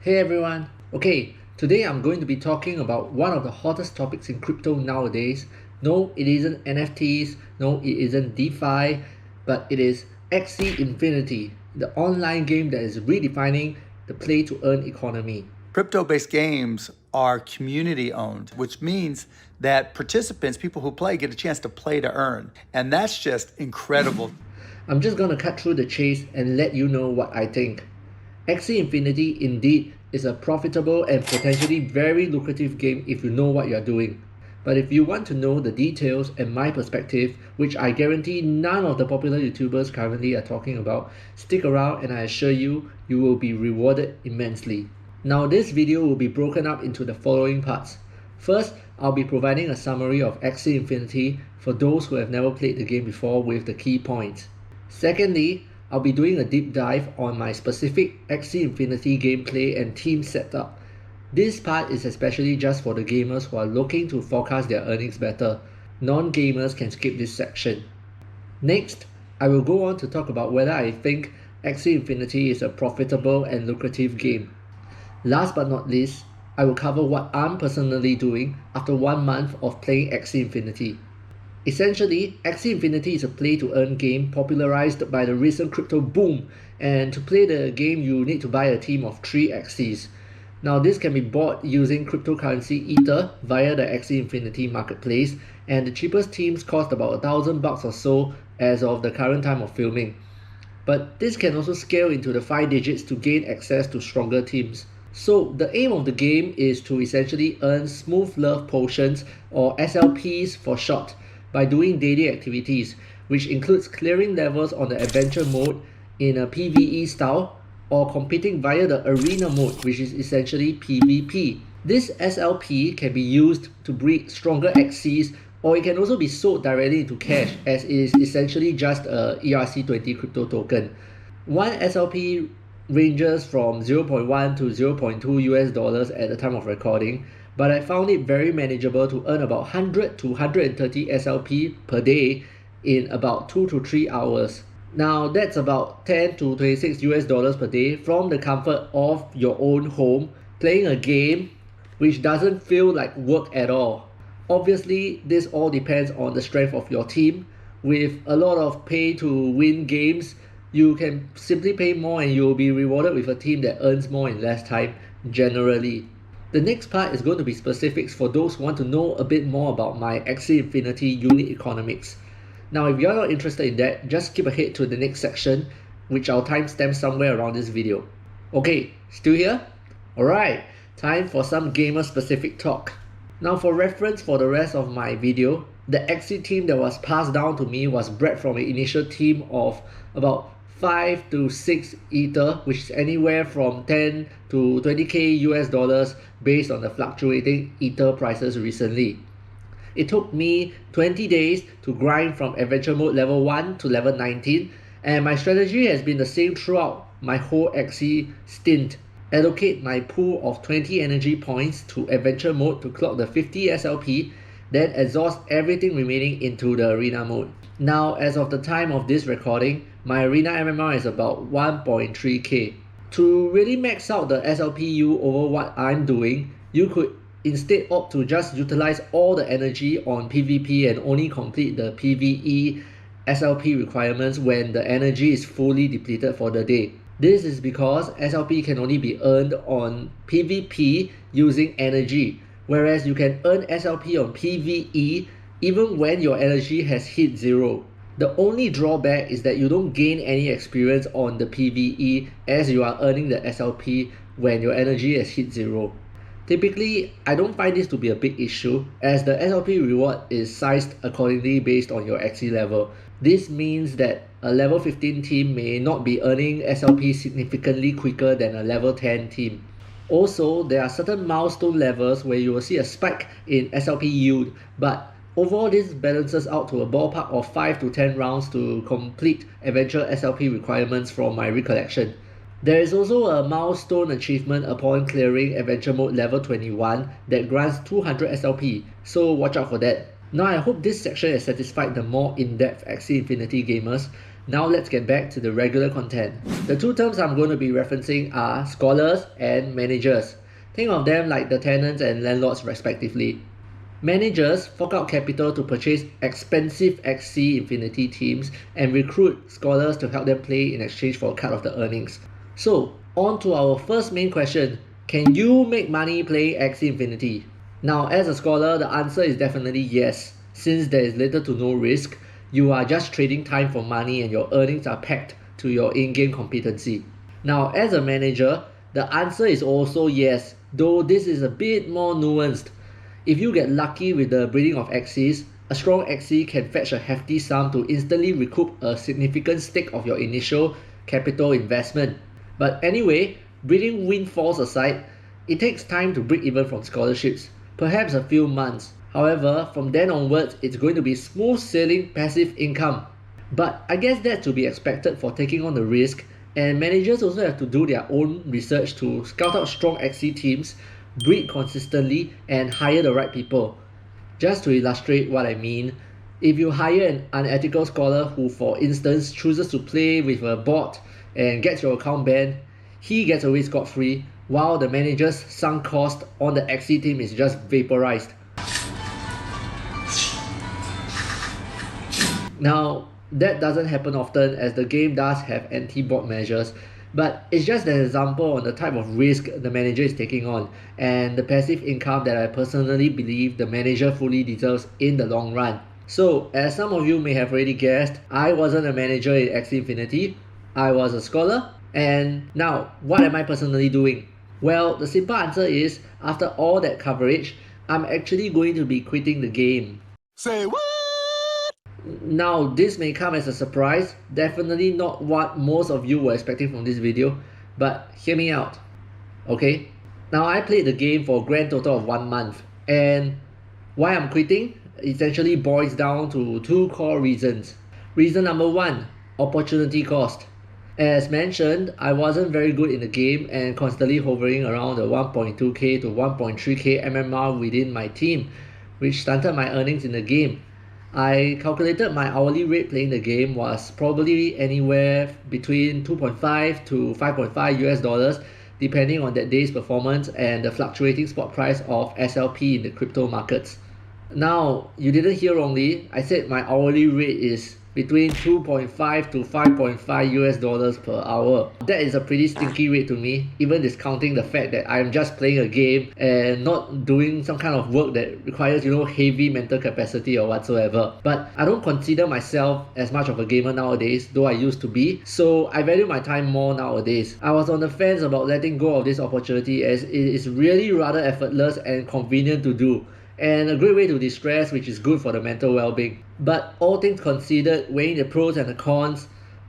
Hey everyone! Okay, today I'm going to be talking about one of the hottest topics in crypto nowadays. No, it isn't NFTs, no, it isn't DeFi, but it is Axie Infinity, the online game that is redefining the play to earn economy. Crypto-based games are community owned, which means that participants, people who play, get a chance to play to earn. And that's just incredible. I'm just gonna cut through the chase and let you know what I think. Axie Infinity indeed is a profitable and potentially very lucrative game if you know what you're doing. But if you want to know the details and my perspective, which I guarantee none of the popular YouTubers currently are talking about, stick around and I assure you, you will be rewarded immensely. Now this video will be broken up into the following parts. First, I'll be providing a summary of Axie Infinity for those who have never played the game before with the key points. Secondly, I'll be doing a deep dive on my specific Axie Infinity gameplay and team setup. This part is especially just for the gamers who are looking to forecast their earnings better. Non-gamers can skip this section. Next, I will go on to talk about whether I think Axie Infinity is a profitable and lucrative game. Last but not least, I will cover what I'm personally doing after 1 month of playing Axie Infinity. Essentially, Axie Infinity is a play-to-earn game popularized by the recent crypto boom, and to play the game you need to buy a team of 3 Axies. Now this can be bought using cryptocurrency Ether via the Axie Infinity marketplace, and the cheapest teams cost about $1,000 or so as of the current time of filming. But this can also scale into the 5 digits to gain access to stronger teams. So the aim of the game is to essentially earn Smooth Love Potions, or SLPs for short, by doing daily activities, which includes clearing levels on the adventure mode in a PvE style, or competing via the arena mode, which is essentially PvP. This SLP can be used to breed stronger Axies, or it can also be sold directly into cash, as it is essentially just a ERC20 crypto token. One SLP ranges from 0.1 to 0.2 US dollars at the time of recording, but I found it very manageable to earn about 100 to 130 SLP per day in about 2 to 3 hours. Now that's about 10 to 26 US dollars per day from the comfort of your own home, playing a game which doesn't feel like work at all. Obviously, this all depends on the strength of your team. With a lot of pay to win games, you can simply pay more and you'll be rewarded with a team that earns more in less time, generally. The next part is going to be specifics for those who want to know a bit more about my Axie Infinity unit economics. Now if you're not interested in that, just skip ahead to the next section, which I'll timestamp somewhere around this video. Okay, still here? Alright, time for some gamer specific talk. Now for reference for the rest of my video, the Axie team that was passed down to me was bred from an initial team of about 5 to 6 Ether, which is anywhere from 10 to 20k US dollars based on the fluctuating Ether prices recently. It took me 20 days to grind from adventure mode level 1 to level 19, and my strategy has been the same throughout my whole Axie stint. Allocate my pool of 20 energy points to adventure mode to clock the 50 SLP, then exhaust everything remaining into the arena mode. Now as of the time of this recording, my arena MMR is about 1.3k. To really max out the SLPU over what I'm doing, you could instead opt to just utilize all the energy on PvP and only complete the PvE SLP requirements when the energy is fully depleted for the day. This is because SLP can only be earned on PvP using energy, whereas you can earn SLP on PvE even when your energy has hit 0. The only drawback is that you don't gain any experience on the PvE as you are earning the SLP when your energy has hit 0. Typically, I don't find this to be a big issue as the SLP reward is sized accordingly based on your Axie level. This means that a level 15 team may not be earning SLP significantly quicker than a level 10 team. Also, there are certain milestone levels where you will see a spike in SLP yield, but overall this balances out to a ballpark of 5 to 10 rounds to complete adventure SLP requirements from my recollection. There is also a milestone achievement upon clearing adventure mode level 21 that grants 200 SLP, so watch out for that. Now I hope this section has satisfied the more in-depth Axie Infinity gamers. Now let's get back to the regular content. The two terms I'm going to be referencing are scholars and managers. Think of them like the tenants and landlords respectively. Managers fork out capital to purchase expensive Axie Infinity teams and recruit scholars to help them play in exchange for a cut of the earnings. So, on to our first main question. Can you make money playing Axie Infinity? Now, as a scholar, the answer is definitely yes. Since there is little to no risk, you are just trading time for money and your earnings are pegged to your in-game competency. Now, as a manager, the answer is also yes, though this is a bit more nuanced. If you get lucky with the breeding of Axies, a strong Axie can fetch a hefty sum to instantly recoup a significant stake of your initial capital investment. But anyway, breeding windfalls aside, it takes time to break even from scholarships, perhaps a few months. However, from then onwards, it's going to be smooth sailing passive income. But I guess that's to be expected for taking on the risk, and managers also have to do their own research to scout out strong Axie teams, breed consistently, and hire the right people. Just to illustrate what I mean, if you hire an unethical scholar who, for instance, chooses to play with a bot and gets your account banned, he gets away scot-free, while the manager's sunk cost on the Axie team is just vaporized. Now, that doesn't happen often as the game does have anti-bot measures, but it's just an example on the type of risk the manager is taking on and the passive income that I personally believe the manager fully deserves in the long run. So, as some of you may have already guessed, I wasn't a manager in Axie Infinity, I was a scholar, and now, what am I personally doing? Well, the simple answer is, after all that coverage, I'm actually going to be quitting the game. Say what? Now, this may come as a surprise, definitely not what most of you were expecting from this video, but hear me out, okay? Now, I played the game for a grand total of 1 month, and why I'm quitting essentially boils down to two core reasons. Reason number one, opportunity cost. As mentioned, I wasn't very good in the game and constantly hovering around the 1.2k to 1.3k MMR within my team, which stunted my earnings in the game. I calculated my hourly rate playing the game was probably anywhere between 2.5 to 5.5 US dollars depending on that day's performance and the fluctuating spot price of SLP in the crypto markets. Now, you didn't hear wrongly, I said my hourly rate is between 2.5 to 5.5 US dollars per hour. That is a pretty stinky rate to me, even discounting the fact that I'm just playing a game and not doing some kind of work that requires, heavy mental capacity or whatsoever. But I don't consider myself as much of a gamer nowadays, though I used to be, so I value my time more nowadays. I was on the fence about letting go of this opportunity as it is really rather effortless and convenient to do, and a great way to distress, which is good for the mental well-being. But all things considered, weighing the pros and the cons,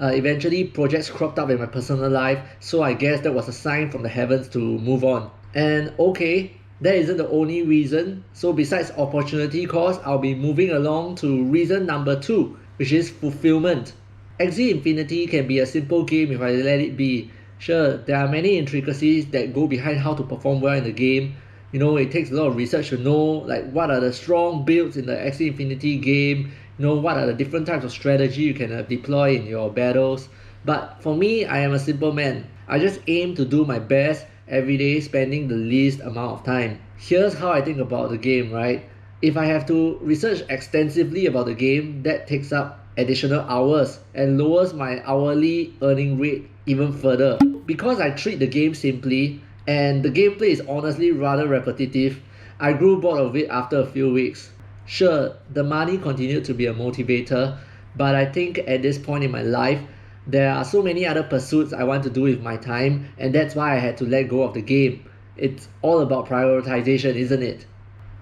eventually projects cropped up in my personal life, so I guess that was a sign from the heavens to move on. And okay, that isn't the only reason, so besides opportunity cost, I'll be moving along to reason number 2, which is fulfillment. Axie Infinity can be a simple game if I let it be. Sure, there are many intricacies that go behind how to perform well in the game. It takes a lot of research to know like what are the strong builds in the Axie Infinity game, what are the different types of strategy you can deploy in your battles. But for me, I am a simple man. I just aim to do my best every day, spending the least amount of time. Here's how I think about the game, right? If I have to research extensively about the game, that takes up additional hours and lowers my hourly earning rate even further. Because I treat the game simply, and the gameplay is honestly rather repetitive, I grew bored of it after a few weeks. Sure, the money continued to be a motivator, but I think at this point in my life, there are so many other pursuits I want to do with my time, and that's why I had to let go of the game. It's all about prioritization, isn't it?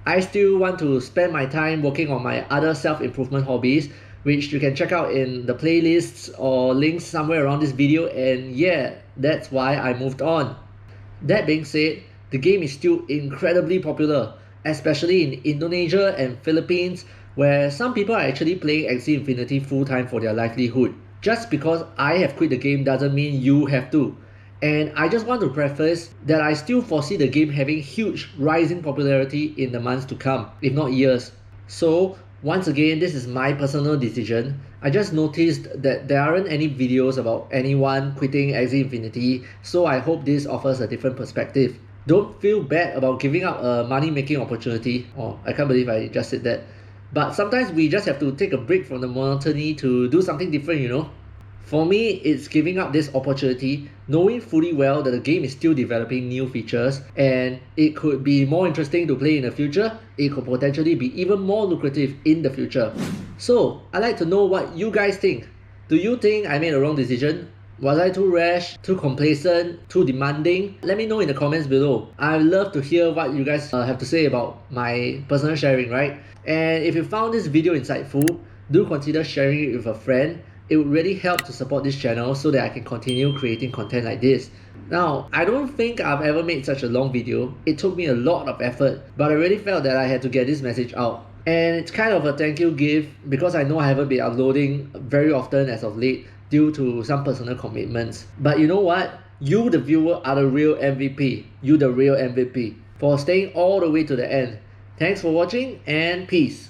I still want to spend my time working on my other self-improvement hobbies, which you can check out in the playlists or links somewhere around this video, and yeah, that's why I moved on. That being said, the game is still incredibly popular, especially in Indonesia and Philippines, where some people are actually playing Axie Infinity full-time for their livelihood. Just because I have quit the game doesn't mean you have to. And I just want to preface that I still foresee the game having huge rising popularity in the months to come, if not years. So, once again, this is my personal decision. I just noticed that there aren't any videos about anyone quitting Axie Infinity, so I hope this offers a different perspective. Don't feel bad about giving up a money-making opportunity. Oh, I can't believe I just said that. But sometimes we just have to take a break from the monotony to do something different, you know? For me, it's giving up this opportunity, knowing fully well that the game is still developing new features and it could be more interesting to play in the future. It could potentially be even more lucrative in the future. So, I'd like to know what you guys think. Do you think I made a wrong decision? Was I too rash, too complacent, too demanding? Let me know in the comments below. I'd love to hear what you guys have to say about my personal sharing, right? And if you found this video insightful, do consider sharing it with a friend. It would really help to support this channel so that I can continue creating content like this. Now, I don't think I've ever made such a long video. It took me a lot of effort, but I really felt that I had to get this message out. And it's kind of a thank you gift because I know I haven't been uploading very often as of late due to some personal commitments. But you know what? You, the viewer, are the real MVP. You, the real MVP, for staying all the way to the end. Thanks for watching and peace.